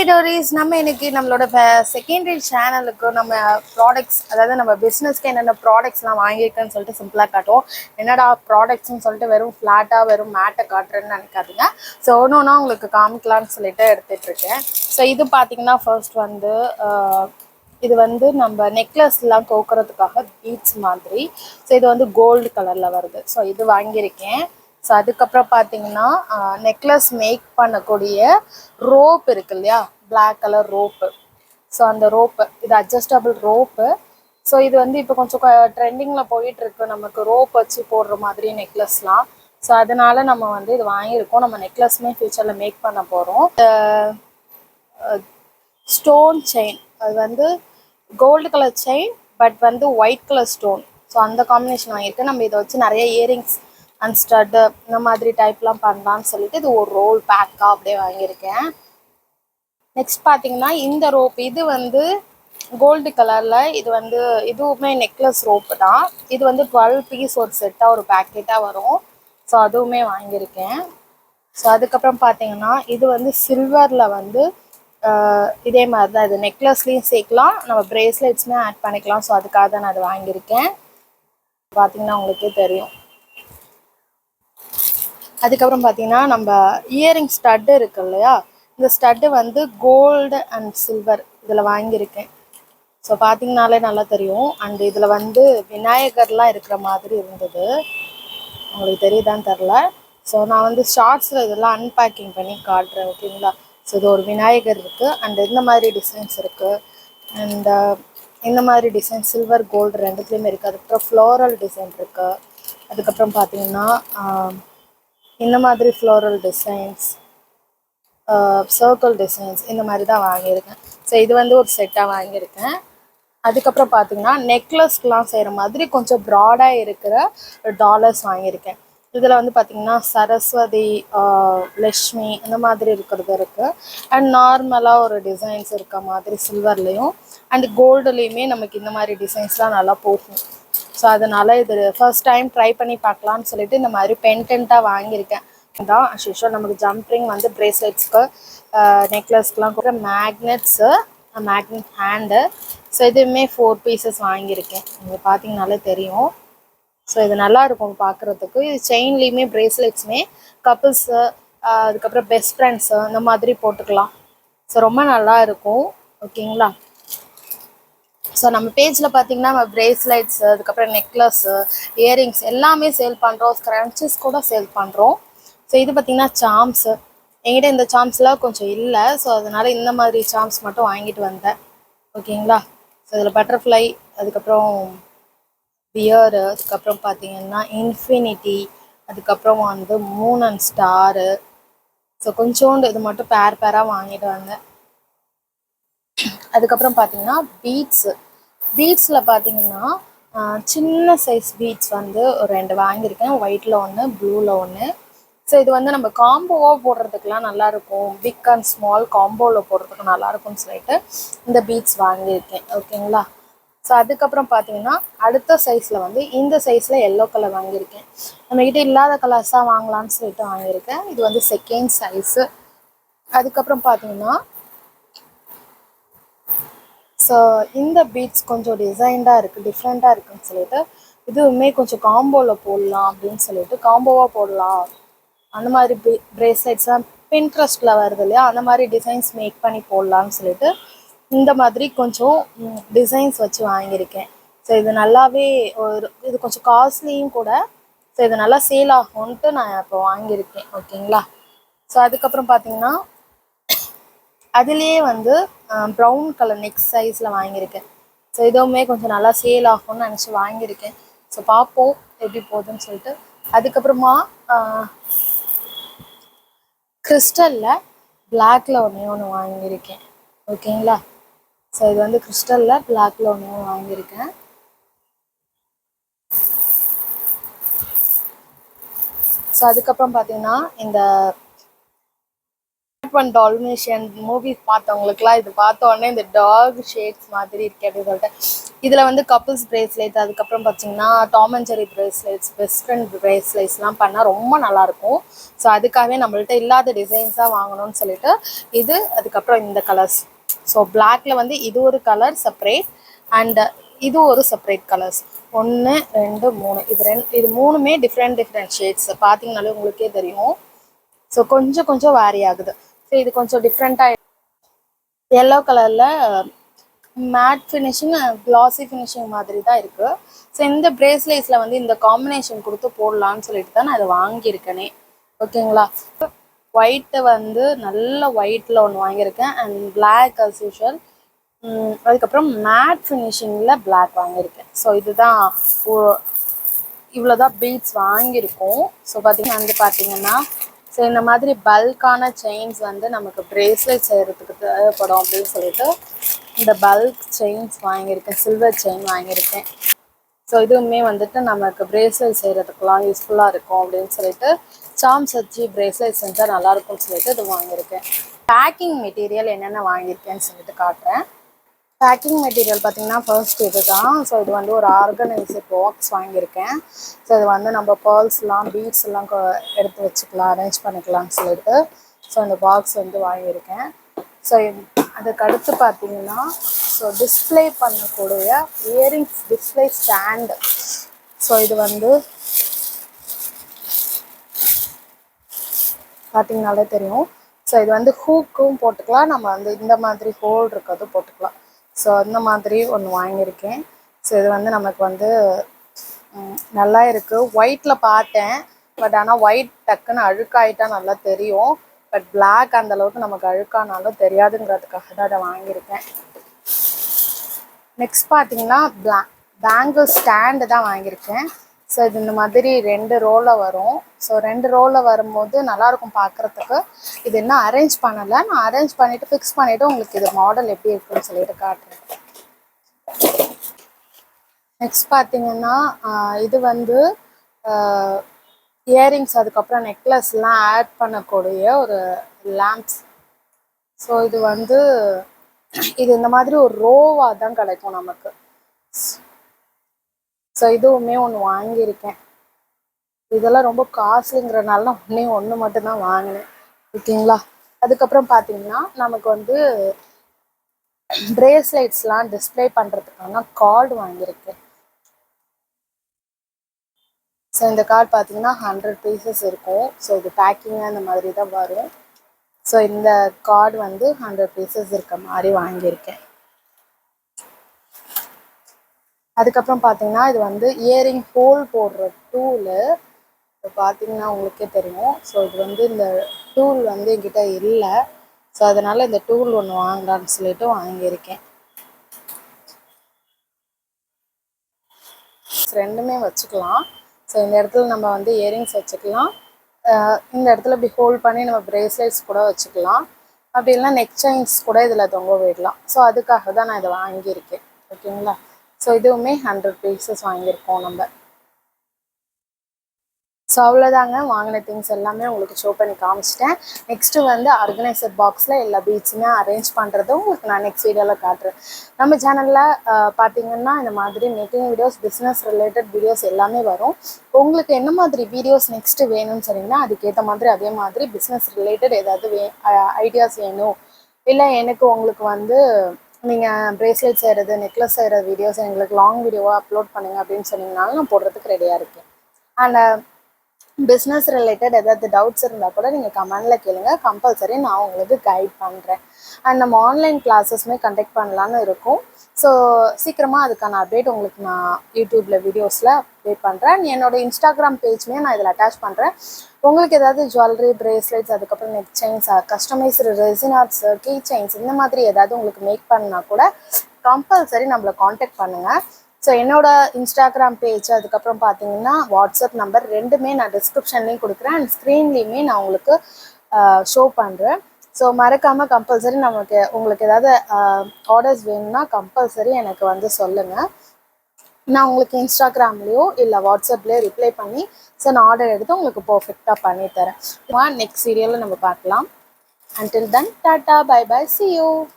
Tories நம்ம இன்னைக்கு நம்மளோட செகண்டரி சேனலுக்கு நம்ம ப்ராடக்ட்ஸ் அதாவது நம்ம பிஸ்னஸ்க்கு என்னென்ன ப்ராடக்ட்ஸ்லாம் வாங்கியிருக்கேன்னு சொல்லிட்டு சிம்பிளாக காட்டுவோம். என்னடா ப்ராடக்ட்ஸ்ன்னு சொல்லிட்டு வெறும் ஃப்ளாட்டாக வெறும் மேட்டை காட்டுறேன்னு நினைக்காதீங்க. ஸோ ஒன்று உங்களுக்கு காமிக்கலான்னு சொல்லிட்டு எடுத்துகிட்டு இருக்கேன். ஸோ இது பார்த்தீங்கன்னா ஃபர்ஸ்ட் வந்து இது வந்து நம்ம நெக்லஸ்லாம் கோக்குறதுக்காக பீட்ஸ் மாதிரி. ஸோ இது வந்து கோல்டு கலரில் வருது. ஸோ இது வாங்கியிருக்கேன். ஸோ அதுக்கப்புறம் பார்த்தீங்கன்னா நெக்லஸ் மேக் பண்ணக்கூடிய ரோப் இருக்கு இல்லையா, பிளாக் கலர் ரோப்பு. ஸோ அந்த ரோப்பு இது அட்ஜஸ்டபிள் ரோப்பு. ஸோ இது வந்து இப்போ கொஞ்சம் ட்ரெண்டிங்கில் போயிட்டுருக்கு, நமக்கு ரோப் வச்சு போடுற மாதிரி நெக்லஸ்லாம். ஸோ அதனால நம்ம வந்து இது வாங்கியிருக்கோம். நம்ம நெக்லஸ்மே ஃபியூச்சரில் மேக் பண்ண போகிறோம். ஸ்டோன் செயின், அது வந்து கோல்டு கலர் செயின் பட் வந்து ஒயிட் கலர் ஸ்டோன். ஸோ அந்த காம்பினேஷன் வாங்கியிருக்கேன். நம்ம இதை வச்சு நிறைய இயரிங்ஸ் அண்ட் ஸ்டட்டு இந்த மாதிரி டைப்லாம் பண்ணலான்னு சொல்லிட்டு இது ஒரு ரோல் பேக்காக அப்படியே வாங்கியிருக்கேன். நெக்ஸ்ட் பார்த்தீங்கன்னா இந்த ரோப், இது வந்து கோல்டு கலரில், இது வந்து இதுவுமே நெக்லஸ் ரோப்பு தான். இது வந்து 12 பீஸ் ஒரு செட்டாக ஒரு பேக்கெட்டாக வரும். ஸோ அதுவுமே வாங்கியிருக்கேன். ஸோ அதுக்கப்புறம் பார்த்தீங்கன்னா இது வந்து சில்வரில் வந்து இதே மாதிரி தான், இது நெக்லஸ்லேயும் சேர்க்கலாம், நம்ம ப்ரேஸ்லெட்ஸுமே ஆட் பண்ணிக்கலாம். ஸோ அதுக்காக தான் நான் அது வாங்கியிருக்கேன். பார்த்தீங்கன்னா உங்களுக்கே தெரியும். அதுக்கப்புறம் பார்த்தீங்கன்னா நம்ம இயரிங் ஸ்டட்டு இருக்கு இல்லையா, இந்த ஸ்டட்டு வந்து கோல்டு அண்ட் சில்வர் இதில் வாங்கியிருக்கேன். ஸோ பார்த்தீங்கனாலே நல்லா தெரியும். அண்ட் இதில் வந்து விநாயகர்லாம் இருக்கிற மாதிரி இருந்தது, உங்களுக்கு தெரியுதான்னு தெரில. ஸோ நான் வந்து ஷார்ட்ஸில் இதெல்லாம் அன்பேக்கிங் பண்ணி காட்டுறேன், ஓகேங்களா. ஸோ இது ஒரு விநாயகர் இருக்குது அண்ட் இந்த மாதிரி டிசைன்ஸ் இருக்குது. அண்ட் இந்த மாதிரி டிசைன் சில்வர் கோல்டு ரெண்டுத்துலேயுமே இருக்குது. அதுக்கப்புறம் ஃப்ளோரல் டிசைன் இருக்குது. அதுக்கப்புறம் பார்த்தீங்கன்னா இந்த மாதிரி ஃப்ளோரல் டிசைன்ஸ், சர்க்கிள் டிசைன்ஸ், இந்த மாதிரி தான் வாங்கியிருக்கேன். ஸோ இது வந்து ஒரு செட்டாக வாங்கியிருக்கேன். அதுக்கப்புறம் பார்த்தீங்கன்னா நெக்லஸ்க்கெலாம் செய்கிற மாதிரி கொஞ்சம் ப்ராடாக இருக்கிற டாலர்ஸ் வாங்கியிருக்கேன். இதில் வந்து பார்த்திங்கன்னா சரஸ்வதி, லக்ஷ்மி இந்த மாதிரி இருக்கிறது இருக்குது. அண்ட் நார்மலாக ஒரு டிசைன்ஸ் இருக்க மாதிரி சில்வர்லேயும் அண்ட் கோல்டுலேயுமே நமக்கு இந்த மாதிரி டிசைன்ஸ்லாம் நல்லா போகும். ஸோ அதனால் இது ஃபர்ஸ்ட் டைம் ட்ரை பண்ணி பார்க்கலான்னு சொல்லிட்டு இந்த மாதிரி பென்டென்ட்டாக வாங்கியிருக்கேன். தான் அஷ்யூஷுவல் நமக்கு ஜம்ப்ரிங் வந்து ப்ரேஸ்லெட்ஸ்க்கு, நெக்லஸ்க்கெலாம் கூட மேக்னெட்ஸு, மேக்னெட் ஹேண்டு. ஸோ இதுவுமே 4 பீசஸ் வாங்கியிருக்கேன். நீங்கள் பார்த்தீங்கனாலே தெரியும். ஸோ இது நல்லாயிருக்கும் பார்க்குறதுக்கு. இது செயின்லேயுமே ப்ரேஸ்லெட்ஸுமே கப்புள்ஸு, அதுக்கப்புறம் பெஸ்ட் ஃப்ரெண்ட்ஸு இந்த மாதிரி போட்டுக்கலாம். ஸோ ரொம்ப நல்லா இருக்கும், ஓகேங்களா. ஸோ நம்ம பேஜில் பார்த்தீங்கன்னா நம்ம ப்ரேஸ்லெட்ஸு, அதுக்கப்புறம் நெக்லஸ்ஸு, இயரிங்ஸ் எல்லாமே சேல் பண்ணுறோம். ஸ்க்ரன்ச்சஸ் கூட சேல் பண்ணுறோம். ஸோ இது பார்த்திங்கன்னா சாம்ஸு, என்கிட்ட இந்த சாம்ஸ்லாம் கொஞ்சம் இல்லை. ஸோ அதனால் இந்த மாதிரி சாம்ஸ் மட்டும் வாங்கிட்டு வந்தேன், ஓகேங்களா. ஸோ இதில் பட்டர்ஃப்ளை, அதுக்கப்புறம் பியரு, அதுக்கப்புறம் பார்த்தீங்கன்னா இன்ஃபினிட்டி, அதுக்கப்புறம் வந்து மூன் அண்ட் ஸ்டாரு. ஸோ கொஞ்சோண்டு இது மட்டும் பேராக வாங்கிட்டு வந்தேன். அதுக்கப்புறம் பார்த்தீங்கன்னா பீட்ஸில் பார்த்தீங்கன்னா சின்ன சைஸ் பீட்ஸ் வந்து ஒரு 2 வாங்கியிருக்கேன். ஒயிட்டில் ஒன்று, ப்ளூவில் ஒன்று. ஸோ இது வந்து நம்ம காம்போவாக போடுறதுக்கெலாம் நல்லாயிருக்கும், பிக் அண்ட் ஸ்மால் காம்போவில் போடுறதுக்கு நல்லாயிருக்கும்னு சொல்லிட்டு இந்த பீட்ஸ் வாங்கியிருக்கேன், ஓகேங்களா. ஸோ அதுக்கப்புறம் பார்த்தீங்கன்னா அடுத்த சைஸில் வந்து இந்த சைஸில் எல்லோ கலர் வாங்கியிருக்கேன். நம்மக்கிட்ட இல்லாத கலர்ஸாக வாங்கலான்னு சொல்லிட்டு வாங்கியிருக்கேன். இது வந்து செகண்ட் சைஸு. அதுக்கப்புறம் பார்த்தீங்கன்னா ஸோ இந்த பீட்ஸ் கொஞ்சம் டிசைன்டாக இருக்குது, டிஃப்ரெண்ட்டாக இருக்குதுன்னு சொல்லிட்டு இதுவுமே கொஞ்சம் காம்போவில் போடலாம் அப்படின்னு சொல்லிட்டு காம்போவாக போடலாம். அந்த மாதிரி ப்ரேஸ்லெட்ஸ்லாம் பின்ட்ரெஸ்ட்டில் வருது இல்லையா, அந்த மாதிரி டிசைன்ஸ் மேக் பண்ணி போடலான்னு சொல்லிட்டு இந்த மாதிரி கொஞ்சம் டிசைன்ஸ் வச்சு வாங்கியிருக்கேன். ஸோ இது நல்லாவே இது கொஞ்சம் காஸ்ட்லியும் கூட. ஸோ இது நல்லா சேல் ஆகும்ன்ட்டு நான் இப்போ வாங்கியிருக்கேன், ஓகேங்களா. ஸோ அதுக்கப்புறம் பார்த்தீங்கன்னா அதுலேயே வந்து ப்ரௌன் கலர் நெக்ஸ்ட் சைஸில் வாங்கியிருக்கேன். ஸோ இதுவுமே கொஞ்சம் நல்லா சேல் ஆகும்னு நினச்சி வாங்கியிருக்கேன். ஸோ பார்ப்போம் எப்படி போகுதுன்னு சொல்லிட்டு. அதுக்கப்புறமா கிறிஸ்டலில் பிளாக்ல ஒன்று வாங்கியிருக்கேன், ஓகேங்களா. ஸோ இது வந்து கிறிஸ்டலில் பிளாக்ல ஒன்று வாங்கியிருக்கேன். ஸோ அதுக்கப்புறம் பார்த்தீங்கன்னா இந்த ஒன் டால்மேஷியன் மூவிஸ் பார்த்தவங்களுக்குலாம் இது பார்த்த உடனே இந்த டாக் ஷேட்ஸ் மாதிரி இருக்கு அப்படின்னு சொல்லிட்டு இதில் வந்து கப்புள்ஸ் பிரேஸ்லெட், அதுக்கப்புறம் பார்த்தீங்கன்னா Tom and Jerry bracelets, best friend பிரேஸ்லெட்ஸ்லாம் பண்ணால் ரொம்ப நல்லாயிருக்கும். ஸோ அதுக்காகவே நம்மள்ட்ட இல்லாத டிசைன்ஸாக வாங்கணும்னு சொல்லிட்டு இது, அதுக்கப்புறம் இந்த கலர்ஸ். ஸோ பிளாக்ல வந்து இது ஒரு கலர் செப்பரேட் அண்ட் இது ஒரு செப்பரேட் கலர்ஸ். 1 2 3 இது மூணுமே டிஃப்ரெண்ட் ஷேட்ஸ். பார்த்தீங்கனாலே உங்களுக்கே தெரியும். ஸோ கொஞ்சம் வேரி ஆகுது. ஸோ இது கொஞ்சம் டிஃப்ரெண்ட்டாக எல்லோ கலரில் மேட் ஃபினிஷிங், கிளாஸி ஃபினிஷிங் மாதிரி தான் இருக்குது. ஸோ இந்த பிரேஸ்லெட்ஸில் வந்து இந்த காம்பினேஷன் கொடுத்து போடலான்னு சொல்லிட்டு தான் நான் அதை வாங்கியிருக்கேனே. ஓகேங்களா. ஒயிட்டு வந்து நல்ல ஒயிட்டில் ஒன்று வாங்கியிருக்கேன் அண்ட் பிளாக் அஸ் யூஷுவல். அதுக்கப்புறம் மேட் ஃபினிஷிங்கில் பிளாக் வாங்கியிருக்கேன். ஸோ இதுதான் இவ்வளோதான் பீட்ஸ் வாங்கியிருக்கோம். ஸோ பார்த்தீங்கன்னா ஸோ இந்த மாதிரி பல்கான செயின்ஸ் வந்து நமக்கு பிரேஸ்லெட் செய்கிறதுக்கு தேவைப்படும் அப்படின்னு சொல்லிட்டு இந்த பல்க் செயின்ஸ் வாங்கியிருக்கேன், சில்வர் செயின் வாங்கியிருக்கேன். ஸோ இதுவுமே வந்துட்டு நமக்கு பிரேஸ்லெட் செய்கிறதுக்கெலாம் யூஸ்ஃபுல்லாக இருக்கும் அப்படின்னு சொல்லிட்டு சாம்ஸ் வச்சு பிரேஸ்லெட் செஞ்சால் நல்லாயிருக்கும்னு சொல்லிட்டு இது வாங்கியிருக்கேன். பேக்கிங் மெட்டீரியல் என்னென்ன வாங்கியிருக்கேன்னு சொல்லிட்டு காட்டுறேன். பேக்கிங் மெட்டீரியல் பார்த்திங்கன்னா ஃபர்ஸ்ட் இது தான். ஸோ இது வந்து ஒரு ஆர்கனைசர் பாக்ஸ் வாங்கியிருக்கேன். ஸோ இது வந்து நம்ம பேர்ல்ஸ்லாம் பீட்ஸ் எல்லாம் எடுத்து வச்சுக்கலாம், அரேஞ்ச் பண்ணிக்கலாம்னு சொல்லிட்டு ஸோ இந்த பாக்ஸ் வந்து வாங்கியிருக்கேன். ஸோ அதுக்கடுத்து பார்த்திங்கன்னா ஸோ டிஸ்பிளே பண்ணக்கூடிய இயரிங்ஸ் டிஸ்பிளே ஸ்டாண்டு. ஸோ இது வந்து பார்த்திங்கனாலே தெரியும். ஸோ இது வந்து ஹூக்கும் போட்டுக்கலாம், நம்ம வந்து இந்த மாதிரி ஹோல் இருக்கிறது போட்டுக்கலாம். ஸோ அந்த மாதிரி ஒன்று வாங்கியிருக்கேன். ஸோ இது வந்து நமக்கு வந்து நல்லா இருக்குது. ஒயிட்டில் பார்த்தேன், பட் ஆனால் ஒயிட் டக்குன்னு அழுக்காயிட்டா நல்லா தெரியும். பட் பிளாக் அந்தளவுக்கு நமக்கு அழுக்கானாலும் தெரியாதுங்கிறதுக்காக தான் அதை வாங்கியிருக்கேன். நெக்ஸ்ட் பார்த்தீங்கன்னா பேங்கிள் ஸ்டாண்டு தான் வாங்கியிருக்கேன். ஸோ இது இந்த மாதிரி 2 ரோவில் வரும். ஸோ 2 ரோவில் வரும்போது நல்லாயிருக்கும் பார்க்குறதுக்கு. இது இன்னும் அரேஞ்ச் பண்ணலை, நான் அரேஞ்ச் பண்ணிவிட்டு ஃபிக்ஸ் பண்ணிவிட்டு உங்களுக்கு இது மாடல் எப்படி இருக்குன்னு சொல்லிட்டு காட்டுறேன். நெக்ஸ்ட் பார்த்தீங்கன்னா இது வந்து இயரிங்ஸ், அதுக்கப்புறம் நெக்லஸ்லாம் ஆட் பண்ணக்கூடிய ஒரு லேம்ப்ஸ். ஸோ இது வந்து இது இந்த மாதிரி ஒரு ரோவாக தான் கிடைக்கும் நமக்கு. ஸோ இதுவுமே ஒன்று வாங்கியிருக்கேன். இதெல்லாம் ரொம்ப காஸ்ட்லிங்கிறதுனால நான் ஒன்று மட்டும்தான் வாங்கினேன். ஓகேங்களா. அதுக்கப்புறம் பார்த்தீங்கன்னா நமக்கு வந்து பிரேஸ்லெட்ஸ்லாம் டிஸ்பிளே பண்ணுறதுக்கான கார்டு வாங்கியிருக்கேன். ஸோ இந்த கார்டு பார்த்தீங்கன்னா 100 பீசஸ் இருக்கும். ஸோ இது பேக்கிங் அந்த மாதிரி தான் வரும். ஸோ இந்த கார்டு வந்து 100 பீசஸ் இருக்க மாதிரி வாங்கியிருக்கேன். அதுக்கப்புறம் பார்த்தீங்கன்னா இது வந்து இயரிங் ஹோல் போடுற டூலு. இப்போ பார்த்தீங்கன்னா உங்களுக்கே தெரியும். ஸோ இது வந்து இந்த டூல் வந்து என்கிட்ட இல்லை. ஸோ அதனால் இந்த டூல் ஒன்று வாங்கலான்னு சொல்லிட்டு வாங்கியிருக்கேன். ரெண்டுமே வச்சுக்கலாம். ஸோ இந்த இடத்துல நம்ம வந்து இயரிங்ஸ் வச்சுக்கலாம், இந்த இடத்துல இப்படி ஹோல்ட் பண்ணி நம்ம பிரேஸ்லெட்ஸ் கூட வச்சுக்கலாம், அப்படி இல்லைனா நெக் செயின்ஸ் கூட இதில் தொங்க விடலாம். ஸோ அதுக்காக தான் நான் இதை வாங்கியிருக்கேன். ஓகேங்களா. ஸோ இதுவுமே 100 பீசஸ் வாங்கியிருக்கோம் நம்ம. ஸோ அவ்வளோதாங்க, வாங்கின திங்ஸ் எல்லாமே உங்களுக்கு ஷோ பண்ணி காமிச்சிட்டேன். நெக்ஸ்ட்டு வந்து ஆர்கனைசர் பாக்ஸில் எல்லா பீட்ஸுமே அரேஞ்ச் பண்ணுறதும் உங்களுக்கு நான் நெக்ஸ்ட் வீடியோவில் காட்டுறேன். நம்ம சேனலில் பார்த்தீங்கன்னா இந்த மாதிரி making videos, business related videos எல்லாமே வரும். உங்களுக்கு என்ன மாதிரி வீடியோஸ் நெக்ஸ்ட்டு வேணும்னு சொன்னீங்கன்னா அதுக்கேற்ற மாதிரி அதே மாதிரி பிஸ்னஸ் ரிலேட்டட் ஏதாவது ஐடியாஸ் வேணும், இல்லை எனக்கு உங்களுக்கு வந்து நீங்கள் பிரேஸ்லெட் செய்கிறது, நெக்லஸ் செய்கிற வீடியோஸ் எங்களுக்கு லாங் வீடியோவாக அப்லோட் பண்ணுங்கள் அப்படின்னு சொன்னீங்கனாலும் நான் போடுறதுக்கு ரெடியாக இருக்கேன். அண்ட் பிஸ்னஸ் ரிலேட்டட் ஏதாவது டவுட்ஸ் இருந்தால் கூட நீங்கள் கமெண்டில் கேளுங்க, கம்பல்சரி நான் உங்களுக்கு கைட் பண்ணுறேன். அண்ட் நம்ம ஆன்லைன் கிளாஸஸ்மே கண்டக்ட் பண்ணலான்னு இருக்கும். ஸோ சீக்கிரமாக அதுக்கான அப்டேட் உங்களுக்கு நான் யூடியூப்பில் வீடியோஸில் அப்டேட் பண்ணுறேன். என்னோடய இன்ஸ்டாகிராம் பேஜ்மே நான் இதில் அட்டாச் பண்ணுறேன். உங்களுக்கு ஏதாவது ஜுவல்லரி, பிரேஸ்லெட்ஸ், அதுக்கப்புறம் neck chains, customised resin arts, key chains இந்த மாதிரி ஏதாவது உங்களுக்கு மேக் பண்ணால் கூட கம்பல்சரி நம்மளை காண்டாக்ட் பண்ணுங்கள். ஸோ என்னோட இன்ஸ்டாகிராம் பேஜ், அதுக்கப்புறம் பார்த்தீங்கன்னா வாட்ஸ்அப் நம்பர் ரெண்டுமே நான் டிஸ்கிரிப்ஷன்லேயும் கொடுக்குறேன் அண்ட் ஸ்க்ரீன்லேயுமே நான் உங்களுக்கு ஷோ பண்ணுறேன். ஸோ மறக்காமல் கம்பல்சரி உங்களுக்கு ஏதாவது ஆர்டர்ஸ் வேணும்னா கம்பல்சரி எனக்கு வந்து சொல்லுங்கள். நான் உங்களுக்கு இன்ஸ்டாகிராம்லேயோ இல்லை வாட்ஸ்அப்லேயோ ரிப்ளை பண்ணி ஸோ நான் ஆர்டர் எடுத்து உங்களுக்கு பர்ஃபெக்டாக பண்ணித்தரேன். நெக்ஸ்ட் வீடியோவில் நம்ம பார்க்கலாம். until then, tata, bye bye, see you.